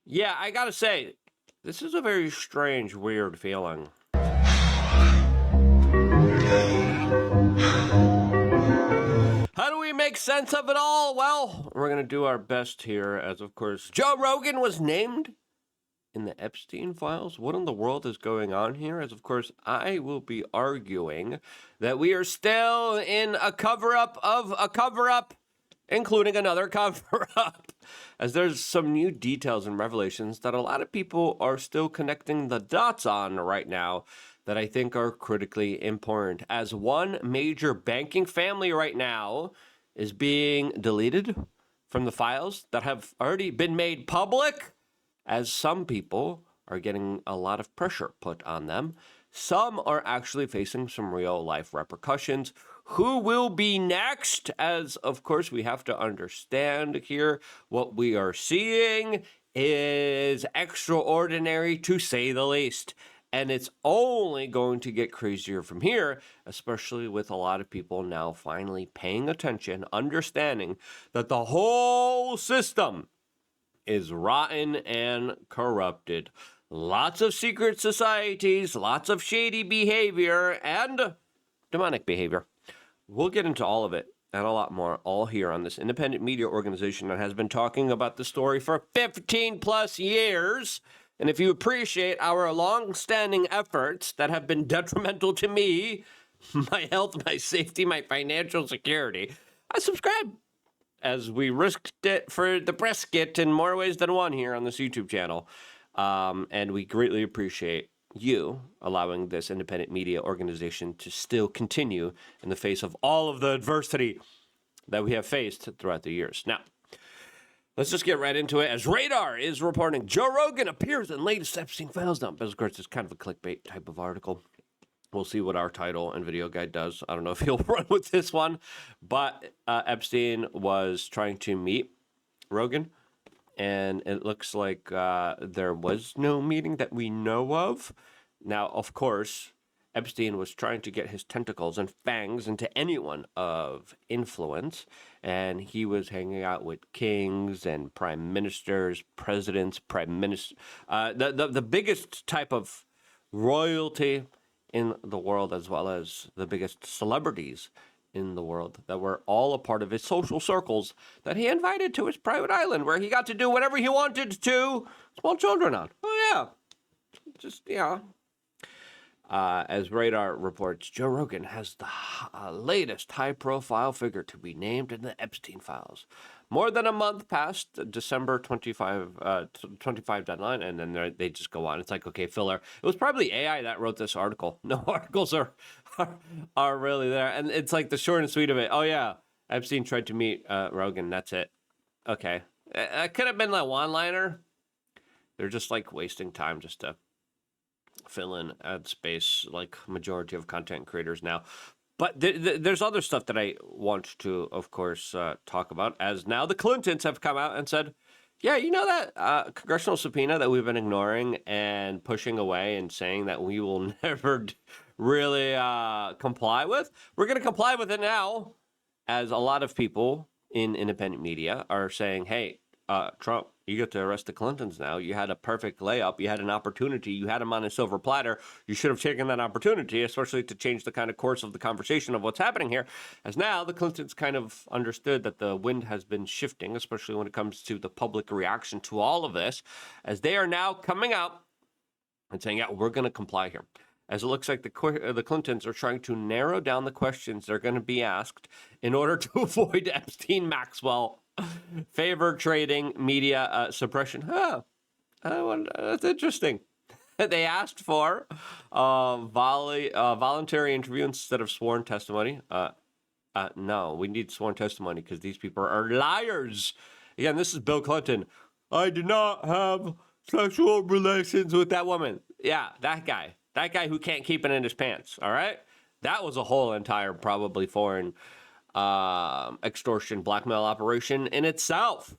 Yeah, I gotta say, this is a very strange, weird feeling. How do we make sense of it all? Well, we're going to do our best here, as of course, Joe Rogan was named in the Epstein files. What in the world is going on here? As of course, I will be arguing that we are still in a cover up of a cover up, including another cover up, as there's some new details and revelations that a lot of people are still connecting the dots on right now that I think are critically important. As one major banking family right now is being deleted from the files that have already been made public, as some people are getting a lot of pressure put on them. Some are actually facing some real life repercussions. Who will be next? As of course, we have to understand here what we are seeing is extraordinary to say the least. And it's only going to get crazier from here, especially with a lot of people now finally paying attention, understanding that the whole system is rotten and corrupted. Lots of secret societies, lots of shady behavior, and demonic behavior. We'll get into all of it and a lot more, all here on this independent media organization that has been talking about the story for 15 plus years. And if you appreciate our long-standing efforts that have been detrimental to me, my health, my safety, my financial security, subscribe, as we risked it for the brisket in more ways than one here on this YouTube channel. And we greatly appreciate you allowing this independent media organization to still continue in the face of all of the adversity that we have faced throughout the years. Now, let's just get right into it. As Radar is reporting, Joe Rogan appears in latest Epstein files dump. Of course, it's kind of a clickbait type of article. We'll see what our title and video guide does. I don't know if he'll run with this one, but Epstein was trying to meet Rogan, and it looks like there was no meeting that we know of. Now, of course, Epstein was trying to get his tentacles and fangs into anyone of influence, and he was hanging out with kings and prime ministers, presidents, prime ministers, the biggest type of royalty in the world, as well as the biggest celebrities in the world that were all a part of his social circles that he invited to his private island, where he got to do whatever he wanted to small children on. Oh, yeah. Just, yeah. As Radar reports, Joe Rogan has the latest high-profile figure to be named in the Epstein files. More than a month past December 25 deadline, and then they just go on. It's like, okay, filler. It was probably AI that wrote this article. No articles are really there. And it's like the short and sweet of it. Oh, yeah, Epstein tried to meet Rogan. That's it. Okay. It could have been a one-liner. They're just like wasting time just to fill in ad space like majority of content creators now. But there's other stuff that I want to, of course, talk about, as now the Clintons have come out and said, yeah, you know that congressional subpoena that we've been ignoring and pushing away and saying that we will never really comply with? We're going to comply with it now, as a lot of people in independent media are saying, hey, Trump, you get to arrest the Clintons now. You had a perfect layup. You had an opportunity. You had him on a silver platter. You should have taken that opportunity, especially to change the kind of course of the conversation of what's happening here. As now the Clintons kind of understood that the wind has been shifting, especially when it comes to the public reaction to all of this, as they are now coming out and saying, yeah, we're going to comply here. As it looks like the Clintons are trying to narrow down the questions they're going to be asked in order to avoid Epstein Maxwell favor trading, media suppression. That's interesting. They asked for voluntary interview instead of sworn testimony. No, we need sworn testimony because these people are liars. Again, this is Bill Clinton. I did not have sexual relations with that woman. Yeah, that guy. That guy who can't keep it in his pants, all right? That was a whole entire probably foreign extortion blackmail operation in itself,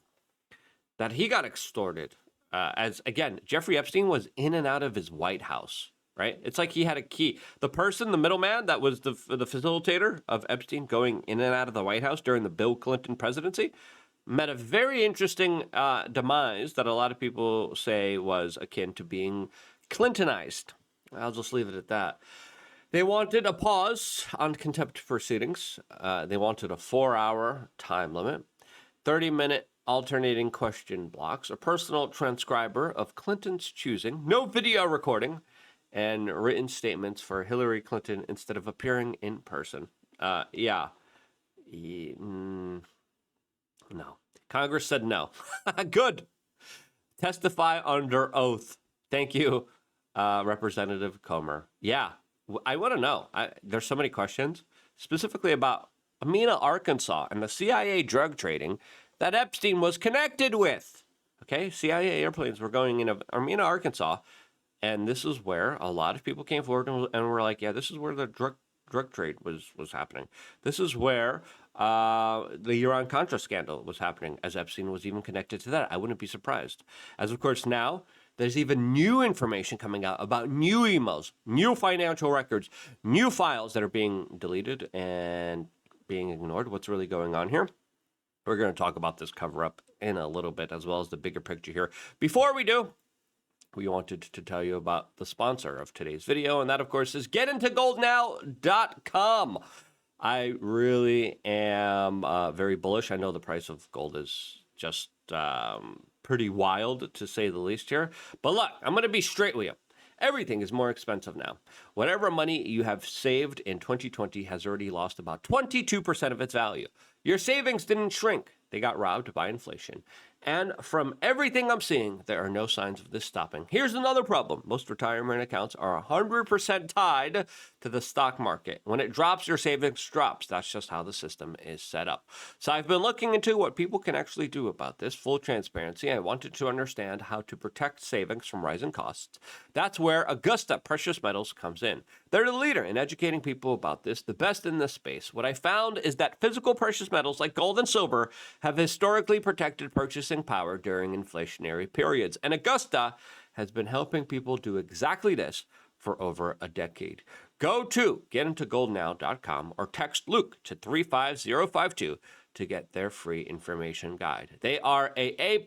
that he got extorted. As again, Jeffrey Epstein was in and out of his White House, right? It's like he had a key. The person, the middleman that was the facilitator of Epstein going in and out of the White House during the Bill Clinton presidency, met a very interesting demise that a lot of people say was akin to being Clintonized. I'll just leave it at that. They wanted a pause on contempt proceedings. They wanted a 4-hour time limit, 30-minute alternating question blocks, a personal transcriber of Clinton's choosing, no video recording, and written statements for Hillary Clinton instead of appearing in person. No. Congress said no. Good. Testify under oath. Thank you, Representative Comer. Yeah, I want to know. There's so many questions, specifically about Amina, Arkansas, and the CIA drug trading that Epstein was connected with. Okay, CIA airplanes were going in Amina, Arkansas, and this is where a lot of people came forward and were like, yeah, this is where the drug trade was happening. This is where the Iran-Contra scandal was happening, as Epstein was even connected to that. I wouldn't be surprised. As, of course, now there's even new information coming out about new emails, new financial records, new files that are being deleted and being ignored. What's really going on here? We're going to talk about this cover-up in a little bit, as well as the bigger picture here. Before we do, we wanted to tell you about the sponsor of today's video, and that, of course, is getintogoldnow.com. I really am very bullish. I know the price of gold is just pretty wild, to say the least here. But look, I'm going to be straight with you. Everything is more expensive now. Whatever money you have saved in 2020 has already lost about 22% of its value. Your savings didn't shrink. They got robbed by inflation. And from everything I'm seeing, there are no signs of this stopping. Here's another problem. Most retirement accounts are 100% tied to the stock market. When it drops, your savings drops. That's just how the system is set up. So I've been looking into what people can actually do about this. Full transparency. I wanted to understand how to protect savings from rising costs. That's where Augusta Precious Metals comes in. They're the leader in educating people about this, the best in this space. What I found is that physical precious metals like gold and silver have historically protected purchasing power during inflationary periods. And Augusta has been helping people do exactly this for over a decade. Go to getintogoldnow.com or text Luke to 35052 to get their free information guide. They are a A+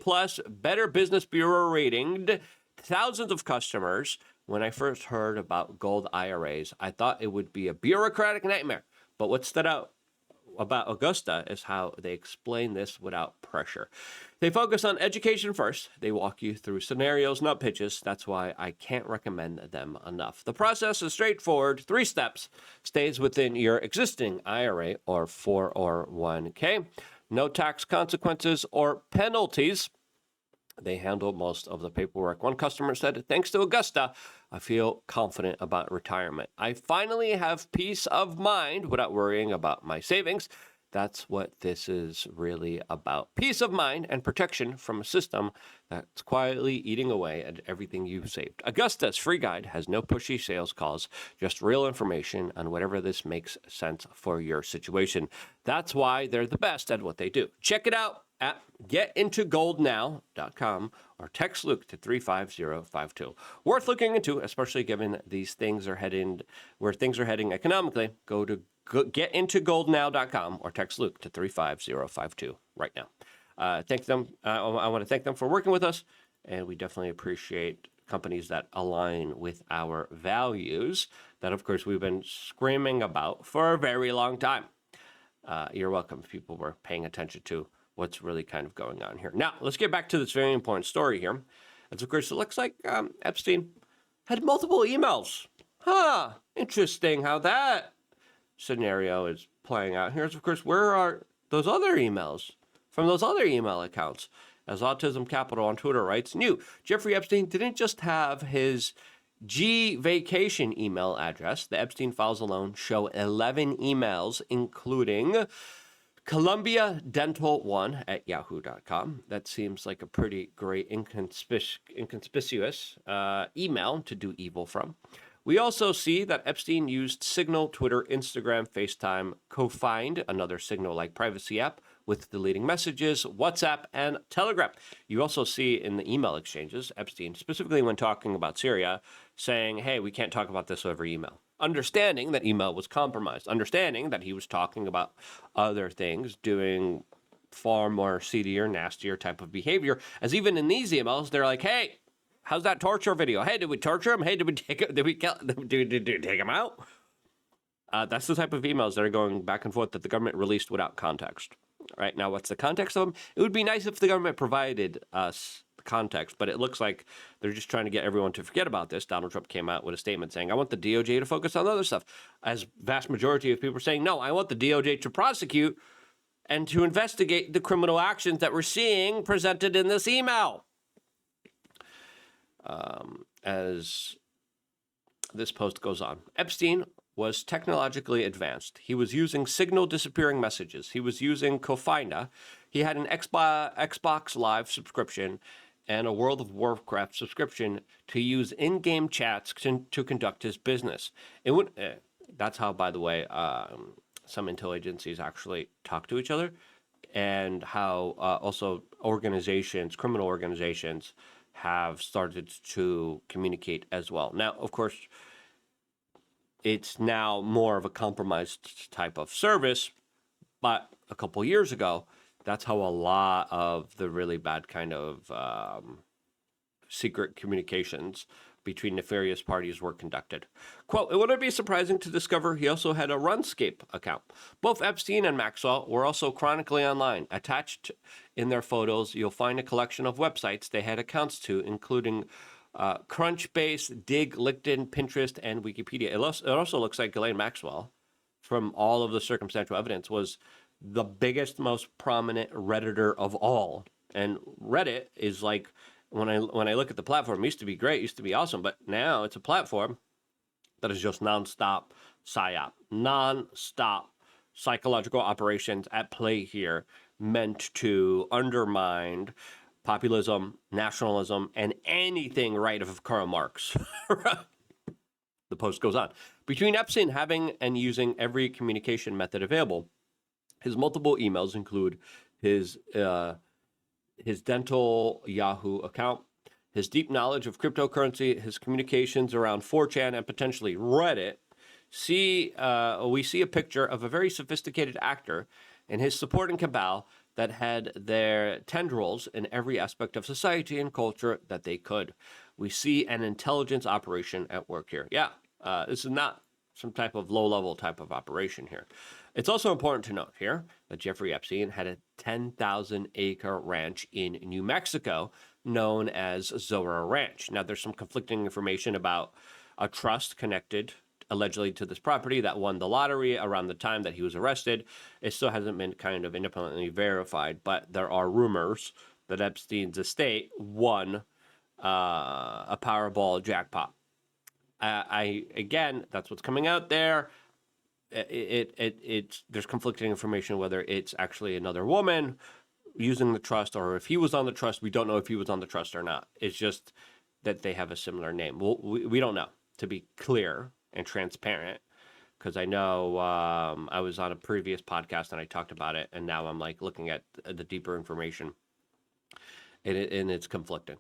Better Business Bureau rated, thousands of customers. When I first heard about gold IRAs, I thought it would be a bureaucratic nightmare. But what stood out about Augusta is how they explain this without pressure. They focus on education first. They walk you through scenarios, not pitches. That's why I can't recommend them enough. The process is straightforward. 3 steps. Stays within your existing IRA or 401k. No tax consequences or penalties. They handle most of the paperwork. One customer said, thanks to Augusta, I feel confident about retirement. I finally have peace of mind without worrying about my savings. That's what this is really about. Peace of mind and protection from a system that's quietly eating away at everything you've saved. Augusta's free guide has no pushy sales calls, just real information on whatever this makes sense for your situation. That's why they're the best at what they do. Check it out at getintogoldnow.com or text Luke to 35052. Worth looking into, especially given these things are heading where things are heading economically. Go to getintogoldnow.com or text Luke to 35052 right now. Thank them. I want to thank them for working with us, and we definitely appreciate companies that align with our values that, of course, we've been screaming about for a very long time. You're welcome if people were paying attention to what's really kind of going on here. Now, let's get back to this very important story here. As, of course, it looks like Epstein had multiple emails. Interesting how that scenario is playing out. Here's, of course, where are those other emails from those other email accounts? As Autism Capital on Twitter writes, Jeffrey Epstein didn't just have his G vacation email address. The Epstein files alone show 11 emails, including Columbia Dental 1 at yahoo.com. That seems like a pretty great inconspicuous email to do evil from. We also see that Epstein used Signal, Twitter, Instagram, FaceTime, Cofind, another Signal-like privacy app, with deleting messages, WhatsApp, and Telegram. You also see in the email exchanges, Epstein, specifically when talking about Syria, saying, hey, we can't talk about this over email. Understanding that email was compromised, understanding that he was talking about other things, doing far more seedier, nastier type of behavior. As even in these emails, they're like, hey, how's that torture video? Hey, did we torture him? Hey, did we take him? Did we kill? Did we take him out? That's the type of emails that are going back and forth that the government released without context. Right now, what's the context of them? It would be nice if the government provided us the context, but it looks like they're just trying to get everyone to forget about this. Donald Trump came out with a statement saying, I want the DOJ to focus on other stuff. As vast majority of people are saying, no, I want the DOJ to prosecute and to investigate the criminal actions that we're seeing presented in this email. As this post goes on, Epstein was technologically advanced. He was using signal disappearing messages. He was using Cofina. He had an Xbox Live subscription and a World of Warcraft subscription to use in-game chats to conduct his business. That's how, by the way, some intel agencies actually talk to each other, and how also criminal organizations, have started to communicate as well. Now, of course, it's now more of a compromised type of service, but a couple years ago, that's how a lot of the really bad kind of secret communications between nefarious parties were conducted. Quote, it wouldn't be surprising to discover he also had a RunScape account. Both Epstein and Maxwell were also chronically online. Attached in their photos, you'll find a collection of websites they had accounts to, including Crunchbase, Dig, LinkedIn, Pinterest, and Wikipedia. It also looks like Ghislaine Maxwell, from all of the circumstantial evidence, was the biggest, most prominent Redditor of all. And Reddit is like, when I look at the platform, it used to be great, used to be awesome, but now it's a platform that is just nonstop psyop, nonstop psychological operations at play here, meant to undermine populism, nationalism, and anything right of Karl Marx. The post goes on. Between Epstein having and using every communication method available, his multiple emails include his dental Yahoo account, his deep knowledge of cryptocurrency, his communications around 4chan and potentially Reddit. We see a picture of a very sophisticated actor and his supporting cabal that had their tendrils in every aspect of society and culture that they could. We see an intelligence operation at work here. Yeah, this is not some type of low-level type of operation here. It's also important to note here that Jeffrey Epstein had a 10,000-acre ranch in New Mexico known as Zorro Ranch. Now, there's some conflicting information about a trust connected allegedly to this property that won the lottery around the time that he was arrested. It still hasn't been kind of independently verified, but there are rumors that Epstein's estate won a Powerball jackpot. Again, that's what's coming out there. There's conflicting information whether it's actually another woman using the trust, or if he was on the trust. We don't know if he was on the trust or not. It's just that they have a similar name. Well, we don't know, to be clear and transparent, because I know I was on a previous podcast and I talked about it, and now I'm like looking at the deeper information, and it's conflicting.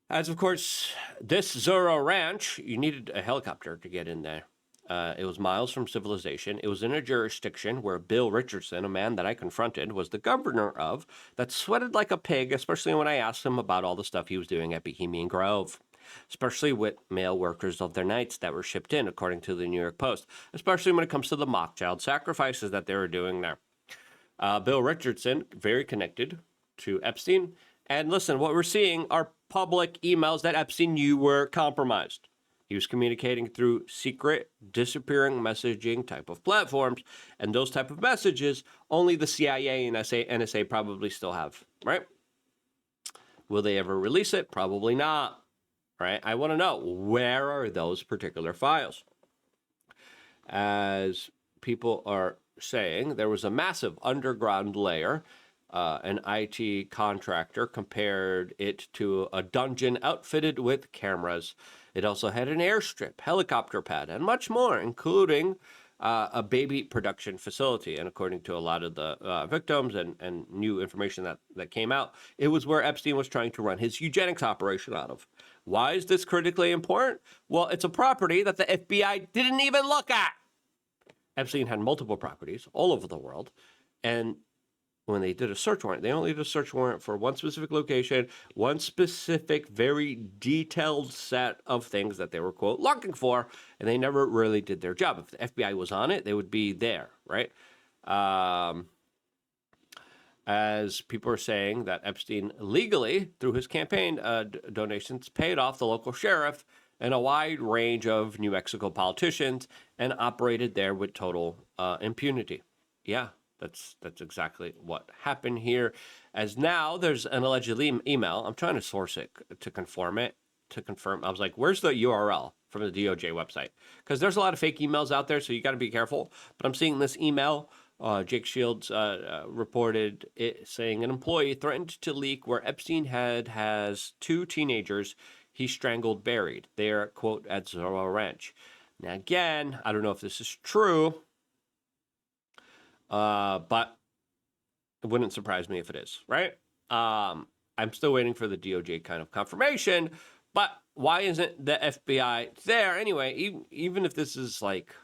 As of course, this Zorro Ranch, you needed a helicopter to get in there. It was miles from civilization. It was in a jurisdiction where Bill Richardson, a man that I confronted, was the governor of, that sweated like a pig, especially when I asked him about all the stuff he was doing at Bohemian Grove, especially with male workers of their nights that were shipped in, according to the New York Post, especially when it comes to the mock child sacrifices that they were doing there. Bill Richardson, very connected to Epstein. And listen, what we're seeing are public emails that Epstein knew were compromised. He was communicating through secret, disappearing messaging type of platforms, and those type of messages only the CIA and NSA probably still have, right? Will they ever release it? Probably not, right? I want to know, where are those particular files? As people are saying, there was a massive underground layer. An IT contractor compared it to a dungeon outfitted with cameras. It also had an airstrip, helicopter pad, and much more, including a baby production facility. And according to a lot of the victims and new information that came out, it was where Epstein was trying to run his eugenics operation out of. Why is this critically important? Well, it's a property that the FBI didn't even look at. Epstein had multiple properties all over the world, and when they did a search warrant, they only did a search warrant for one specific location, one specific, very detailed set of things that they were, quote, looking for, and they never really did their job. If the FBI was on it, they would be there, right? As people are saying that Epstein legally, through his campaign donations, paid off the local sheriff and a wide range of New Mexico politicians and operated there with total impunity. Yeah, that's exactly what happened here. As now there's an alleged email. I'm trying to source it to confirm it. I was like, where's the URL from the DOJ website? Because there's a lot of fake emails out there, so you got to be careful. But I'm seeing this email. Jake Shields reported it saying an employee threatened to leak where Epstein has 2 teenagers he strangled buried. They are, quote, at Zorro Ranch. Now, again, I don't know if this is true, but it wouldn't surprise me if it is, right? I'm still waiting for the DOJ kind of confirmation, but why isn't the FBI there anyway? Even if this is like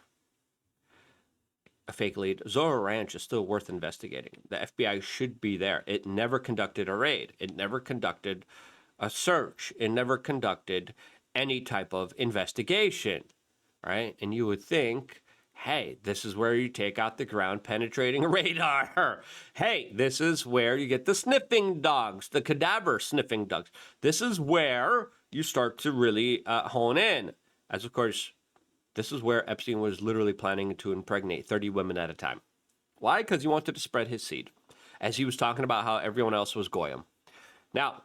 a fake lead, Zorro Ranch is still worth investigating. The FBI should be there. It never conducted a raid. It never conducted a search. It never conducted any type of investigation, right? And you would think, hey, this is where you take out the ground penetrating radar. Hey, this is where you get the sniffing dogs, the cadaver sniffing dogs. This is where you start to really hone in. As of course, this is where Epstein was literally planning to impregnate 30 women at a time. Why? Because he wanted to spread his seed, as he was talking about how everyone else was goyim. Now,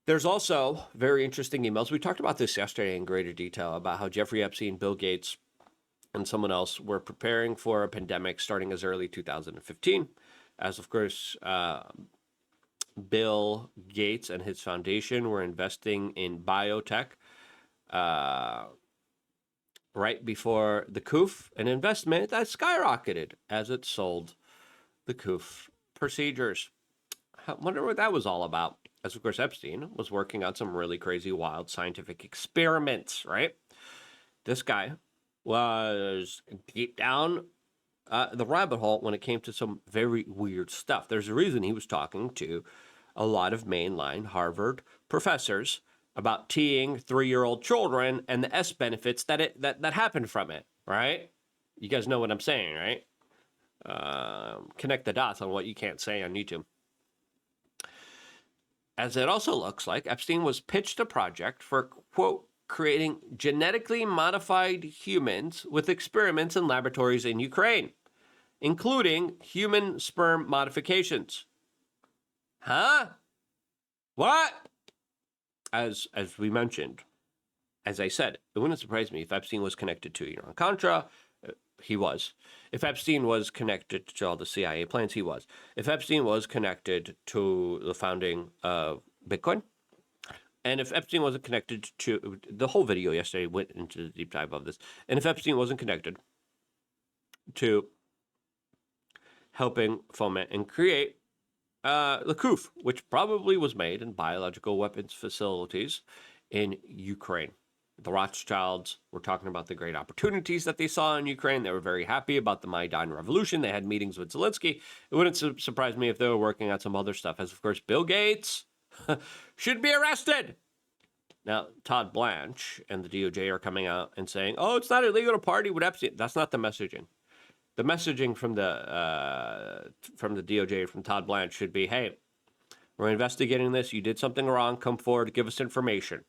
there's also very interesting emails. We talked about this yesterday in greater detail about how Jeffrey Epstein, Bill Gates, and someone else were preparing for a pandemic starting as early 2015. As of course, Bill Gates and his foundation were investing in biotech right before the coup, an investment that skyrocketed as it sold the coup procedures. I wonder what that was all about. As of course, Epstein was working on some really crazy, wild scientific experiments, right? This guy was deep down the rabbit hole when it came to some very weird stuff. There's a reason he was talking to a lot of mainline Harvard professors about teeing 3-year-old children and the S benefits that happened from it, right? You guys know what I'm saying, right? Connect the dots on what you can't say on YouTube. As it also looks like, Epstein was pitched a project for, quote, creating genetically modified humans with experiments in laboratories in Ukraine, including human sperm modifications. Huh? What? As we mentioned, as I said, it wouldn't surprise me if Epstein was connected to Iran-Contra. He was. If Epstein was connected to all the CIA plans, he was. If Epstein was connected to the founding of Bitcoin, and if Epstein wasn't connected to, the whole video yesterday went into the deep dive of this, and if Epstein wasn't connected to helping foment and create the coup, which probably was made in biological weapons facilities in Ukraine. The Rothschilds were talking about the great opportunities that they saw in Ukraine. They were very happy about the Maidan Revolution. They had meetings with Zelensky. It wouldn't surprise me if they were working on some other stuff, as of course Bill Gates should be arrested. Now, Todd Blanche and the DOJ are coming out and saying, oh, it's not illegal to party with Epstein. That's not the messaging. The messaging from the DOJ, from Todd Blanche, should be, hey, we're investigating this. You did something wrong. Come forward. Give us information.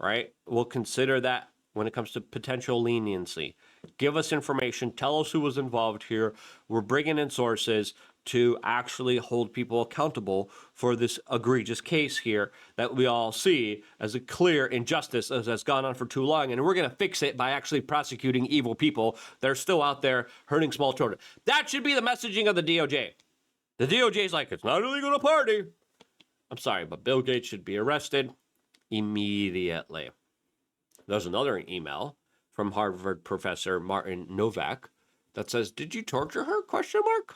Right? We'll consider that when it comes to potential leniency. Give us information. Tell us who was involved here. We're bringing in sources to actually hold people accountable for this egregious case here that we all see as a clear injustice as has gone on for too long. And we're going to fix it by actually prosecuting evil people that are still out there hurting small children. That should be the messaging of the DOJ. The DOJ is like, it's not illegal to party. I'm sorry, but Bill Gates should be arrested immediately. There's another email from Harvard professor Martin Novak that says, did you torture her? Question mark.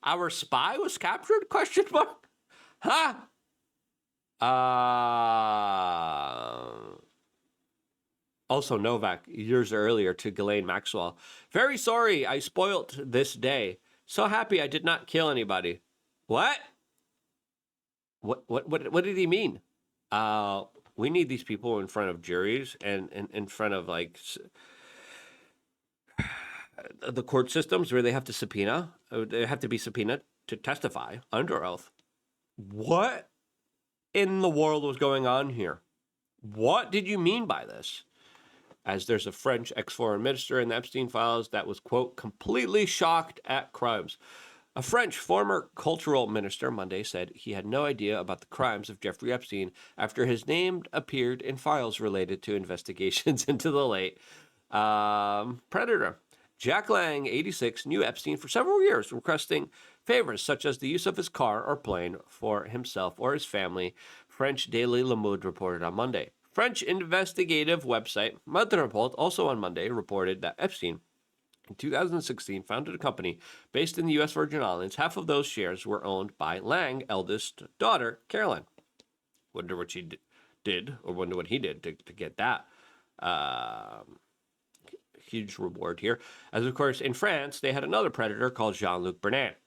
Our spy was captured? Question mark. Huh? Also Novak, years earlier, to Ghislaine Maxwell. Very sorry I spoilt this day. So happy I did not kill anybody. What? What did he mean? Uh, we need these people in front of juries and in front of like the court systems where they have to subpoena. They have to be subpoenaed to testify under oath. What in the world was going on here? What did you mean by this? As there's a French ex-foreign minister in the Epstein files that was, quote, completely shocked at crimes. A French former cultural minister Monday said he had no idea about the crimes of Jeffrey Epstein after his name appeared in files related to investigations into the late predator. Jack Lang, 86, knew Epstein for several years, requesting favors such as the use of his car or plane for himself or his family, French Daily Le Monde reported on Monday. French investigative website Montreport also on Monday reported that Epstein, in 2016, founded a company based in the U.S. Virgin Islands. Half of those shares were owned by Lang's eldest daughter, Caroline. Wonder what she did, or wonder what he did to get that huge reward here. As, of course, in France, they had another predator called Jean-Luc Bernet.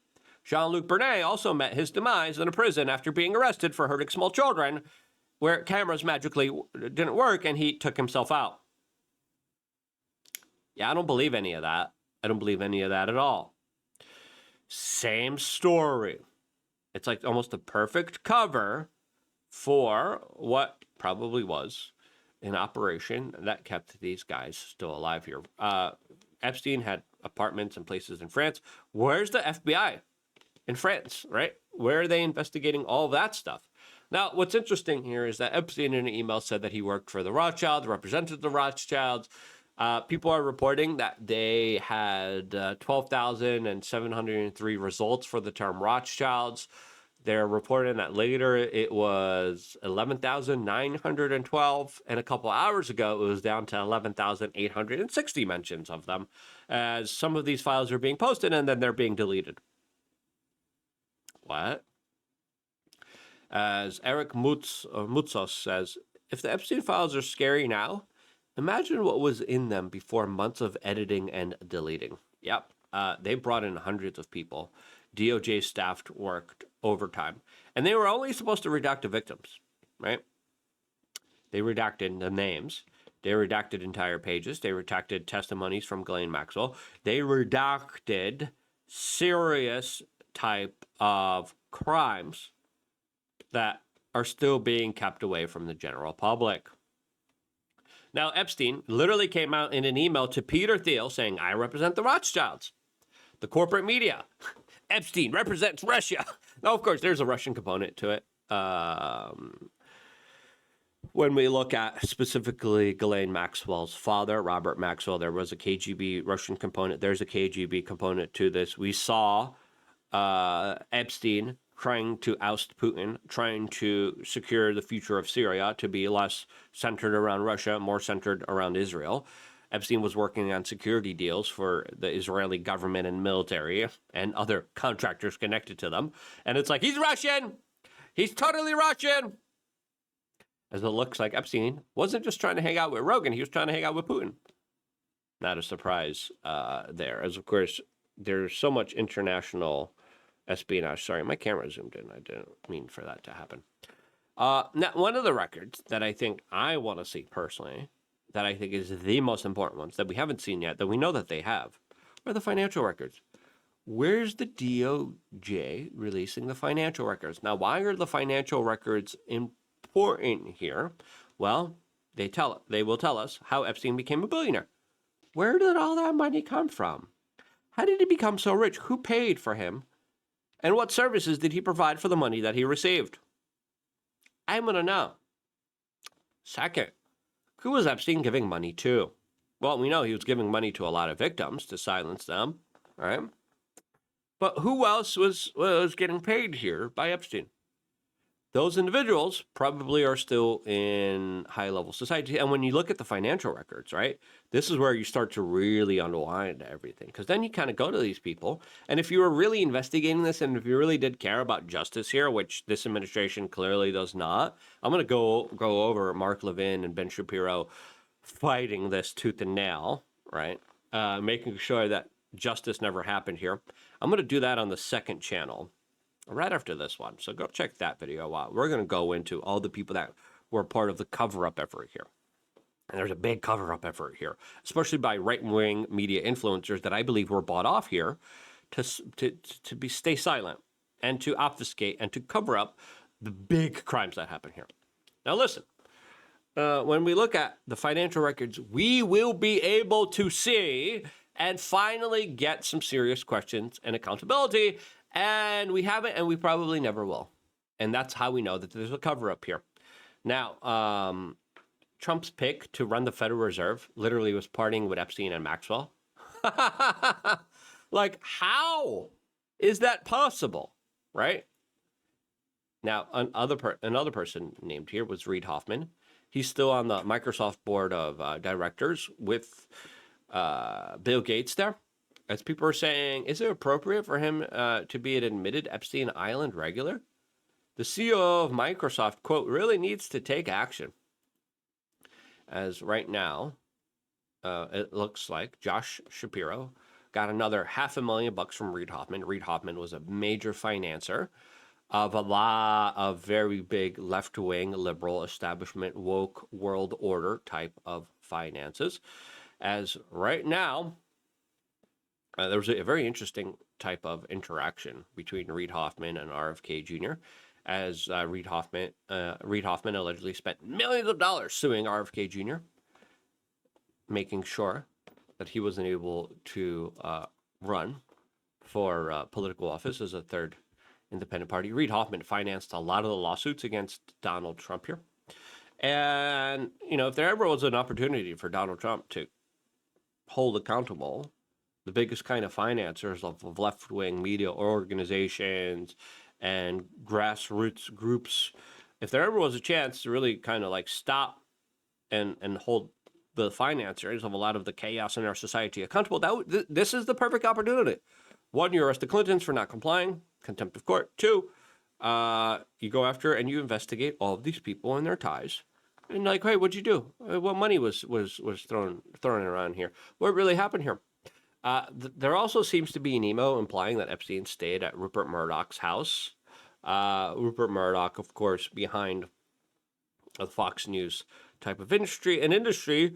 Jean-Luc Bernet also met his demise in a prison after being arrested for hurting small children, where cameras magically didn't work, and he took himself out. Yeah, I don't believe any of that. I don't believe any of that at all. Same story. It's like almost a perfect cover for what probably was an operation that kept these guys still alive here. Epstein had apartments and places in France. Where's the FBI in France, right? Where are they investigating all that stuff? Now, what's interesting here is that Epstein in an email said that he worked for the Rothschilds, represented the Rothschilds. People are reporting that they had 12,703 results for the term Rothschilds. They're reporting that later it was 11,912, and a couple hours ago it was down to 11,860 mentions of them, as some of these files are being posted and then they're being deleted. What? As Eric Mutzos says, if the Epstein files are scary now, imagine what was in them before months of editing and deleting. Yep, they brought in hundreds of people. DOJ staff worked overtime. And they were only supposed to redact the victims, right? They redacted the names. They redacted entire pages. They redacted testimonies from Ghislaine Maxwell. They redacted serious type of crimes that are still being kept away from the general public. Now, Epstein literally came out in an email to Peter Thiel saying, I represent the Rothschilds, the corporate media. Epstein represents Russia. Now, of course, there's a Russian component to it. When we look at specifically Ghislaine Maxwell's father, Robert Maxwell, there was a KGB Russian component. There's a KGB component to this. We saw Epstein trying to oust Putin, trying to secure the future of Syria to be less centered around Russia, more centered around Israel. Epstein was working on security deals for the Israeli government and military and other contractors connected to them. And it's like, he's Russian! He's totally Russian! As it looks like Epstein wasn't just trying to hang out with Rogan, he was trying to hang out with Putin. Not a surprise there. As, of course, there's so much international espionage. Sorry, my camera zoomed in. I didn't mean for that to happen. Now, one of the records that I think I want to see personally, that I think is the most important ones that we haven't seen yet, that we know that they have, are the financial records. Where's the DOJ releasing the financial records? Now, why are the financial records important here? Well, they will tell us how Epstein became a billionaire. Where did all that money come from? How did he become so rich? Who paid for him? And what services did he provide for the money that he received? I'm going to know. Second, who was Epstein giving money to? Well, we know he was giving money to a lot of victims to silence them, right? But who else was getting paid here by Epstein? Those individuals probably are still in high-level society. And when you look at the financial records, right, this is where you start to really unwind everything. Because then you kind of go to these people. And if you were really investigating this and if you really did care about justice here, which this administration clearly does not, I'm going to go over Mark Levin and Ben Shapiro fighting this tooth and nail, right, making sure that justice never happened here. I'm going to do that on the second channel right after this one. So go check that video out. We're going to go into all the people that were part of the cover-up effort here. And there's a big cover-up effort here, especially by right-wing media influencers that I believe were bought off here to stay silent and to obfuscate and to cover up the big crimes that happen here. Now listen, when we look at the financial records, we will be able to see and finally get some serious questions and accountability, and we haven't, and we probably never will. And that's how we know that there's a cover-up here. Now, Trump's pick to run the Federal Reserve literally was partying with Epstein and Maxwell. Like, how is that possible, right? Now, another person named here was Reid Hoffman. He's still on the Microsoft board of directors with Bill Gates there. As people are saying, is it appropriate for him to be an admitted Epstein Island regular? The CEO of Microsoft, quote, really needs to take action. As right now, it looks like Josh Shapiro got another $500,000 from Reid Hoffman. Reid Hoffman was a major financer of a lot of very big left-wing liberal establishment woke world order type of finances. As right now, there was a very interesting type of interaction between Reid Hoffman and RFK Jr. As Reid Hoffman allegedly spent millions of dollars suing RFK Jr., making sure that he wasn't able to run for political office as a third independent party. Reid Hoffman financed a lot of the lawsuits against Donald Trump here. And, you know, if there ever was an opportunity for Donald Trump to hold accountable the biggest kind of financiers of left-wing media organizations and grassroots groups, if there ever was a chance to really kind of like stop and hold the financiers of a lot of the chaos in our society accountable, this is the perfect opportunity. One, you arrest the Clintons for not complying, contempt of court. Two, you go after and you investigate all of these people and their ties. And like, hey, what'd you do? What money was thrown around here? What really happened here? There also seems to be an email implying that Epstein stayed at Rupert Murdoch's house. Rupert Murdoch, of course, behind the Fox News type of industry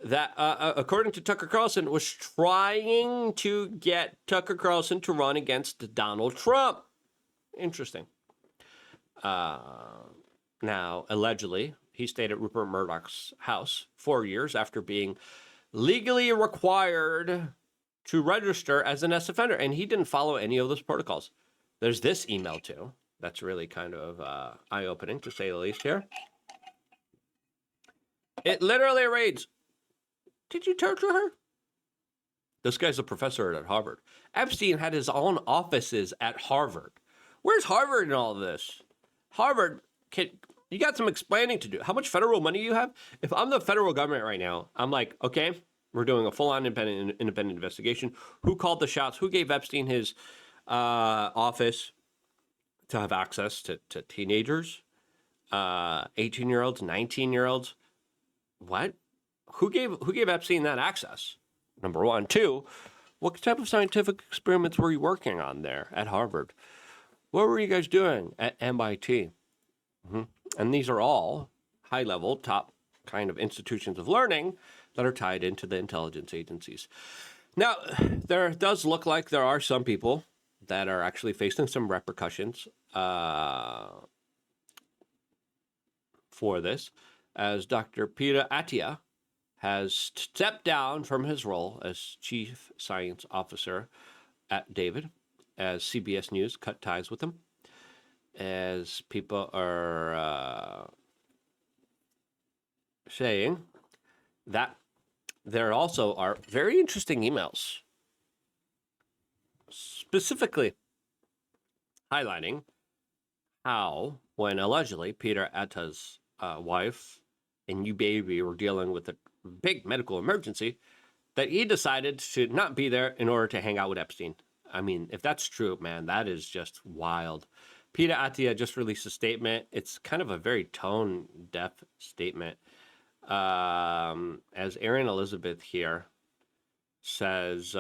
that, according to Tucker Carlson, was trying to get Tucker Carlson to run against Donald Trump. Interesting. Now, allegedly, he stayed at Rupert Murdoch's house 4 years after being legally required to register as an S offender, and he didn't follow any of those protocols. There's this email, too. That's really kind of eye-opening, to say the least here. It literally reads, did you torture her? This guy's a professor at Harvard. Epstein had his own offices at Harvard. Where's Harvard in all of this? Harvard, you got some explaining to do. How much federal money you have? If I'm the federal government right now, I'm like, okay, we're doing a full-on independent investigation. Who called the shots? Who gave Epstein his office to have access to teenagers, 18-year-olds, 19-year-olds? What? Who gave Epstein that access? Number one. Two, what type of scientific experiments were you working on there at Harvard? What were you guys doing at MIT? And these are all high-level, top kind of institutions of learning that are tied into the intelligence agencies. Now, there does look like there are some people that are actually facing some repercussions for this, as Dr. Peter Attia has stepped down from his role as chief science officer at David, as CBS News cut ties with him, as people are saying that there also are very interesting emails specifically highlighting how, when allegedly Peter Attia's wife and new baby were dealing with a big medical emergency, that he decided to not be there in order to hang out with Epstein. I mean, if that's true, man, that is just wild. Peter Attia just released a statement. It's kind of a very tone-deaf statement. As Erin Elizabeth here says,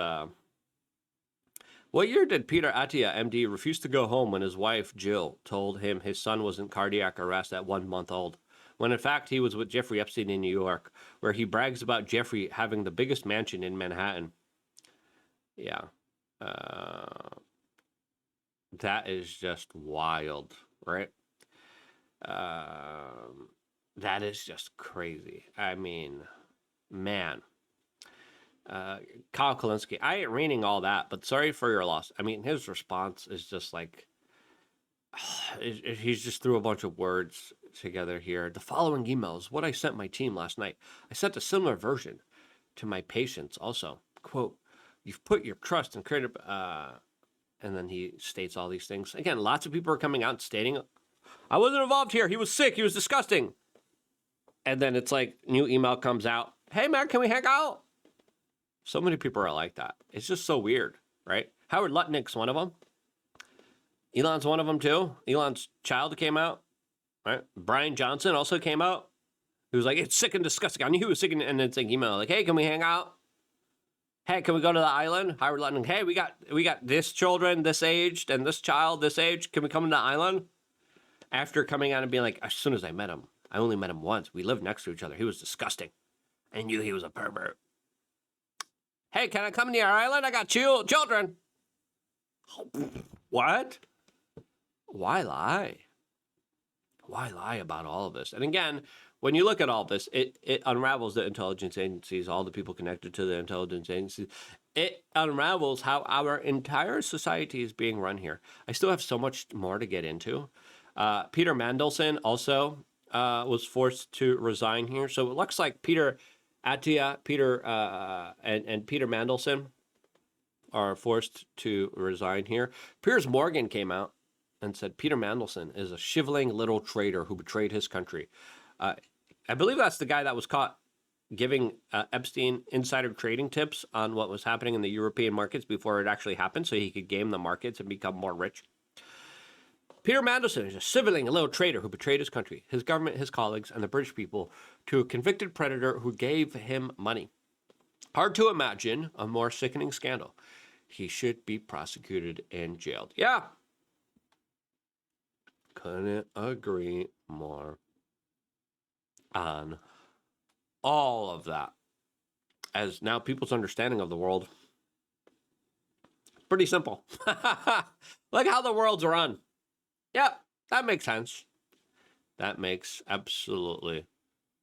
What year did Peter Attia, MD, refuse to go home when his wife, Jill, told him his son was in cardiac arrest at 1 month old? When in fact he was with Jeffrey Epstein in New York, where he brags about Jeffrey having the biggest mansion in Manhattan. Yeah. That is just wild, right? That is just crazy. I mean, man. Kyle Kalinske, I ain't reading all that, but sorry for your loss. I mean, his response is just like, he's just threw a bunch of words together here. The following email is what I sent my team last night. I sent a similar version to my patients also. Quote, you've put your trust in creative, and then he states all these things. Again, lots of people are coming out and stating, I wasn't involved here. He was sick. He was disgusting. And then it's like, new email comes out. Hey, man, can we hang out? So many people are like that. It's just so weird, right? Howard Lutnick's one of them. Elon's one of them too. Elon's child came out, right? Brian Johnson also came out. He was like, it's sick and disgusting. I knew he was sick, and then it's like email like, hey, can we hang out? Hey, can we go to the island? Howard Lutnick, hey, we got this children this aged and this child this age. Can we come to the island? After coming out and being like, as soon as I met him, I only met him once. We lived next to each other. He was disgusting. I knew he was a pervert. Hey, can I come to your island? I got children. What? Why lie? Why lie about all of this? And again, when you look at all this, it unravels the intelligence agencies, all the people connected to the intelligence agencies. It unravels how our entire society is being run here. I still have so much more to get into. Peter Mandelson also was forced to resign here. So it looks like Peter Attia, and Peter Mandelson are forced to resign here. Piers Morgan came out and said Peter Mandelson is a shriveling little traitor who betrayed his country. I believe that's the guy that was caught giving Epstein insider trading tips on what was happening in the European markets before it actually happened so he could game the markets and become more rich. Peter Mandelson is a shriveling little traitor who betrayed his country, his government, his colleagues, and the British people to a convicted predator who gave him money. Hard to imagine a more sickening scandal. He should be prosecuted and jailed. Yeah. Couldn't agree more on all of that. As now people's understanding of the world, pretty simple. Like how the world's run. Yeah, that makes sense. That makes absolutely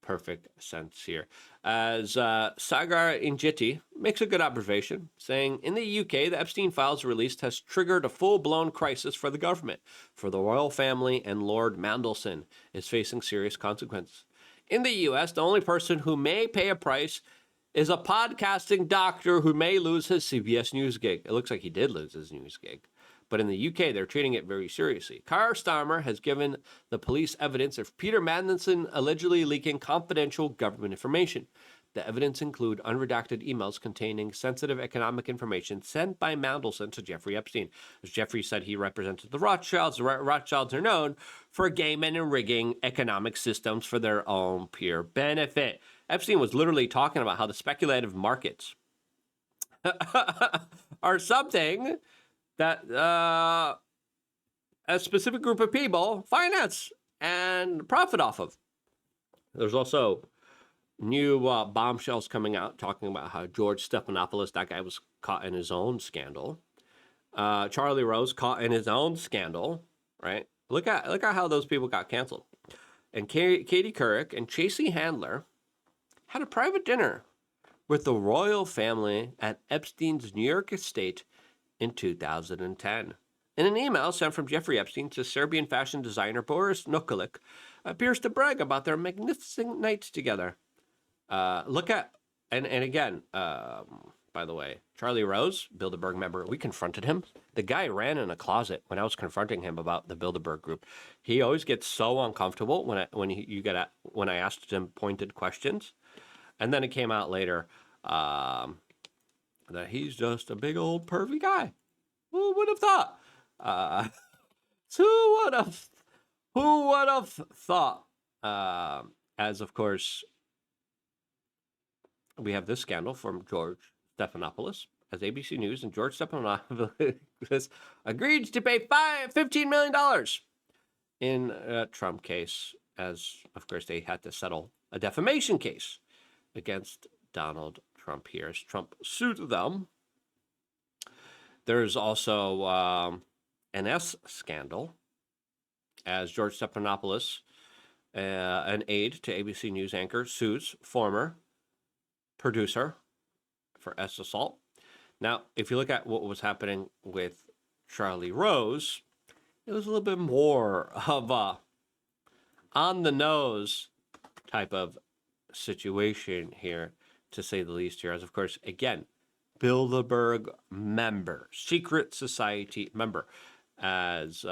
perfect sense here. As Sagar Injiti makes a good observation, saying, in the UK, the Epstein files released has triggered a full-blown crisis for the government, for the royal family, and Lord Mandelson is facing serious consequences. In the US, the only person who may pay a price is a podcasting doctor who may lose his CBS News gig. It looks like he did lose his news gig. But in the UK, they're treating it very seriously. Keir Starmer has given the police evidence of Peter Mandelson allegedly leaking confidential government information. The evidence include unredacted emails containing sensitive economic information sent by Mandelson to Jeffrey Epstein. As Jeffrey said, he represented the Rothschilds. The Rothschilds are known for gaming and rigging economic systems for their own pure benefit. Epstein was literally talking about how the speculative markets are something that a specific group of people finance and profit off of. There's also new bombshells coming out talking about how George Stephanopoulos, that guy was caught in his own scandal. Charlie Rose caught in his own scandal, right? Look at how those people got canceled. And Katie Couric and Chasey Handler had a private dinner with the royal family at Epstein's New York estate in 2010. In an email sent from Jeffrey Epstein to Serbian fashion designer Boris Nikolic, appears to brag about their magnificent nights together. Look at, and again, by the way, Charlie Rose, Bilderberg member, we confronted him. The guy ran in a closet when I was confronting him about the Bilderberg group. He always gets so uncomfortable when I asked him pointed questions, and then it came out later that he's just a big old pervy guy. Who would have thought? Who would have thought? As of course, we have this scandal from George Stephanopoulos as ABC News and George Stephanopoulos agreed to pay $15 million in a Trump case, as, of course, they had to settle a defamation case against Donald Trump here, as Trump sued them. There's also an S scandal, as George Stephanopoulos, an aide to ABC News anchor, sues former producer for S assault. Now, if you look at what was happening with Charlie Rose, it was a little bit more of a on-the-nose type of situation here, to say the least here, as, of course, again, Bilderberg member, secret society member, as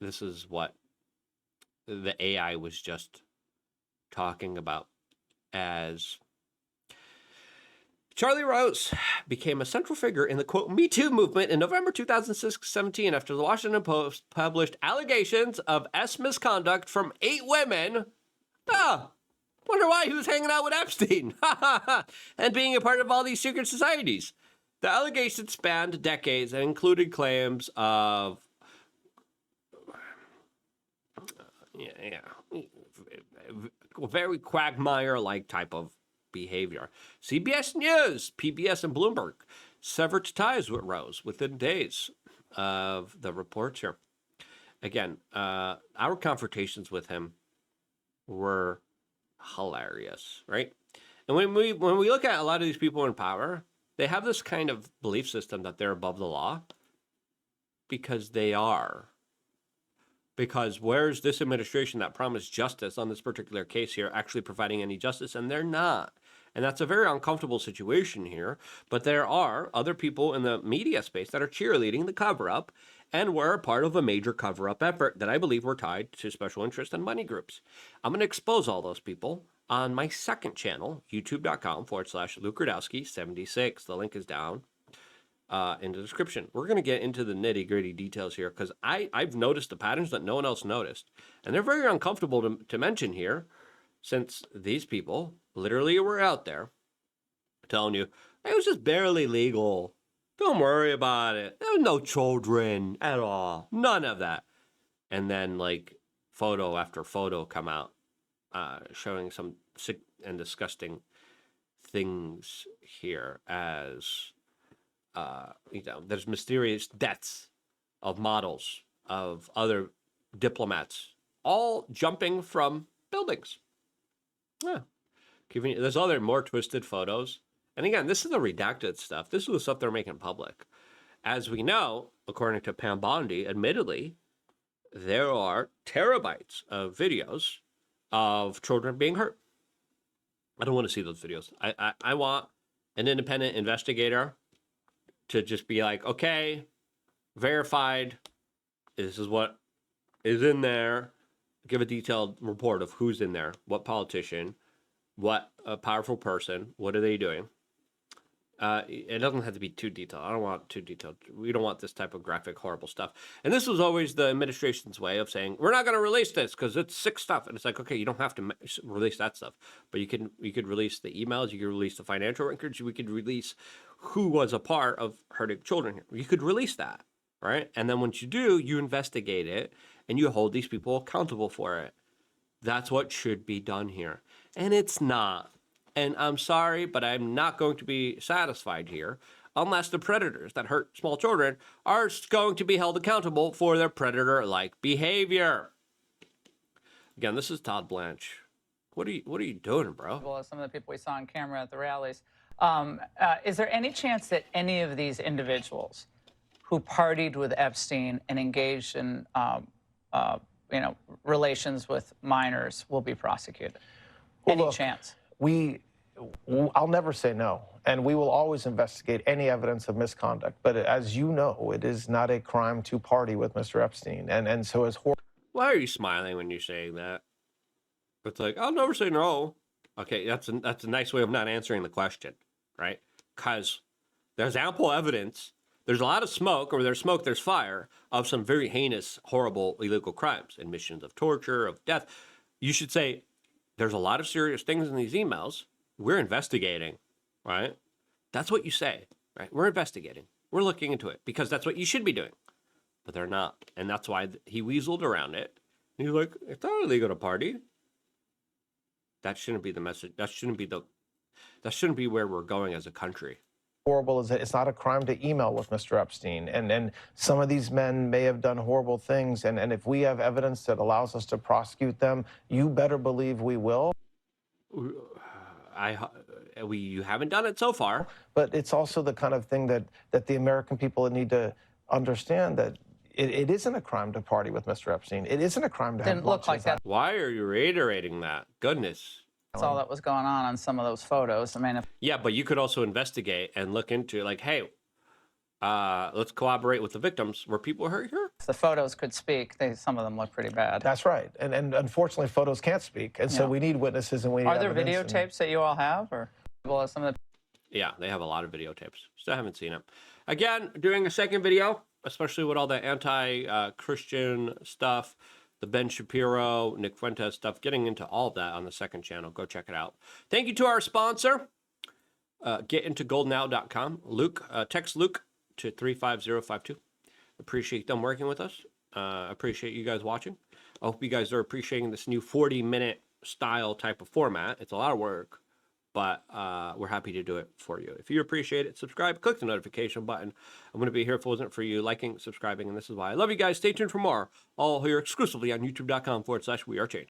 this is what the AI was just talking about, as Charlie Rose became a central figure in the, quote, Me Too movement in November 2017 after the Washington Post published allegations of S misconduct from 8 women. Wonder why he was hanging out with Epstein and being a part of all these secret societies. The allegations spanned decades and included claims of very Quagmire-like type of behavior. CBS News, PBS, and Bloomberg severed ties with Rose within days of the reports here. Again, our confrontations with him were hilarious, right? And when we look at a lot of these people in power, they have this kind of belief system that they're above the law, because they are. Because where's this administration that promised justice on this particular case here actually providing any justice? And they're not. And that's a very uncomfortable situation here. But there are other people in the media space that are cheerleading the cover-up and were a part of a major cover-up effort that I believe were tied to special interest and money groups. I'm going to expose all those people on my second channel, youtube.com/Luke Rudowski 76. The link is down in the description. We're going to get into the nitty-gritty details here, because I've noticed the patterns that no one else noticed. And they're very uncomfortable to mention here, since these people literally were out there telling you, it was just barely legal. Don't worry about it. There were no children at all. None of that. And then, like, photo after photo come out showing some sick and disgusting things here, as there's mysterious deaths of models, of other diplomats, all jumping from buildings. Yeah. There's other more twisted photos. And again, this is the redacted stuff. This is the stuff they're making public. As we know, according to Pam Bondi, admittedly, there are terabytes of videos of children being hurt. I don't want to see those videos. I want an independent investigator to just be like, okay, verified, this is what is in there, give a detailed report of who's in there, what politician, what a powerful person, what are they doing. It doesn't have to be too detailed. I don't want too detailed. We don't want this type of graphic, horrible stuff. And this was always the administration's way of saying, we're not going to release this because it's sick stuff. And it's like, okay, you don't have to release that stuff, but you could release the emails, you could release the financial records, we could release who was a part of hurting children here. You could release that, right? And then once you do, you investigate it and you hold these people accountable for it. That's what should be done here. And it's not. And I'm sorry, but I'm not going to be satisfied here unless the predators that hurt small children are going to be held accountable for their predator-like behavior. Again, this is Todd Blanche. What are you doing, bro? Well, as some of the people we saw on camera at the rallies, is there any chance that any of these individuals who partied with Epstein and engaged in, relations with minors will be prosecuted? Well, Any look, chance? I'll never say no, and we will always investigate any evidence of misconduct. But as you know, it is not a crime to party with Mr. Epstein, and so as horrible. Why are you smiling when you're saying that? It's like, I'll never say no. Okay, that's a nice way of not answering the question, right? Because there's ample evidence. There's a lot of smoke, or where there's smoke, there's fire, of some very heinous, horrible, illegal crimes, admissions of torture, of death. You should say, there's a lot of serious things in these emails. We're investigating, right? That's what you say, right? We're investigating. We're looking into it because that's what you should be doing. But they're not. And that's why he weaseled around it. And he's like, it's not illegal to party. That shouldn't be the message. That shouldn't be where we're going as a country. Horrible is that it's not a crime to email with Mr. Epstein. And some of these men may have done horrible things. And if we have evidence that allows us to prosecute them, you better believe we will. You haven't done it so far. But it's also the kind of thing that the American people need to understand, that it isn't a crime to party with Mr. Epstein. It isn't a crime to have Didn't look like that. Why are you reiterating that? Goodness. That's all that was going on some of those photos. I mean, Yeah, but you could also investigate and look into, like, hey, let's collaborate with the victims. Were people hurt here? if the photos could speak, some of them look pretty bad. That's right. And unfortunately, photos can't speak. And so Yeah. we need witnesses and we need Are there evidence videotapes that you all have? Or well, some of the Yeah, they have a lot of videotapes. Still haven't seen it. Again, doing a second video, especially with all the anti-Christian stuff, the Ben Shapiro, Nick Fuentes stuff, getting into all of that on the second channel. Go check it out. Thank you to our sponsor, getintogoldonow.com. Luke, text Luke to 35052. Appreciate them working with us. Appreciate you guys watching. I hope you guys are appreciating this new 40-minute style type of format. It's a lot of work, but we're happy to do it for you. If you appreciate it, subscribe, click the notification button. I'm going to be here if it wasn't for you liking, subscribing, and this is why. I love you guys. Stay tuned for more, all here exclusively on youtube.com/wearechange.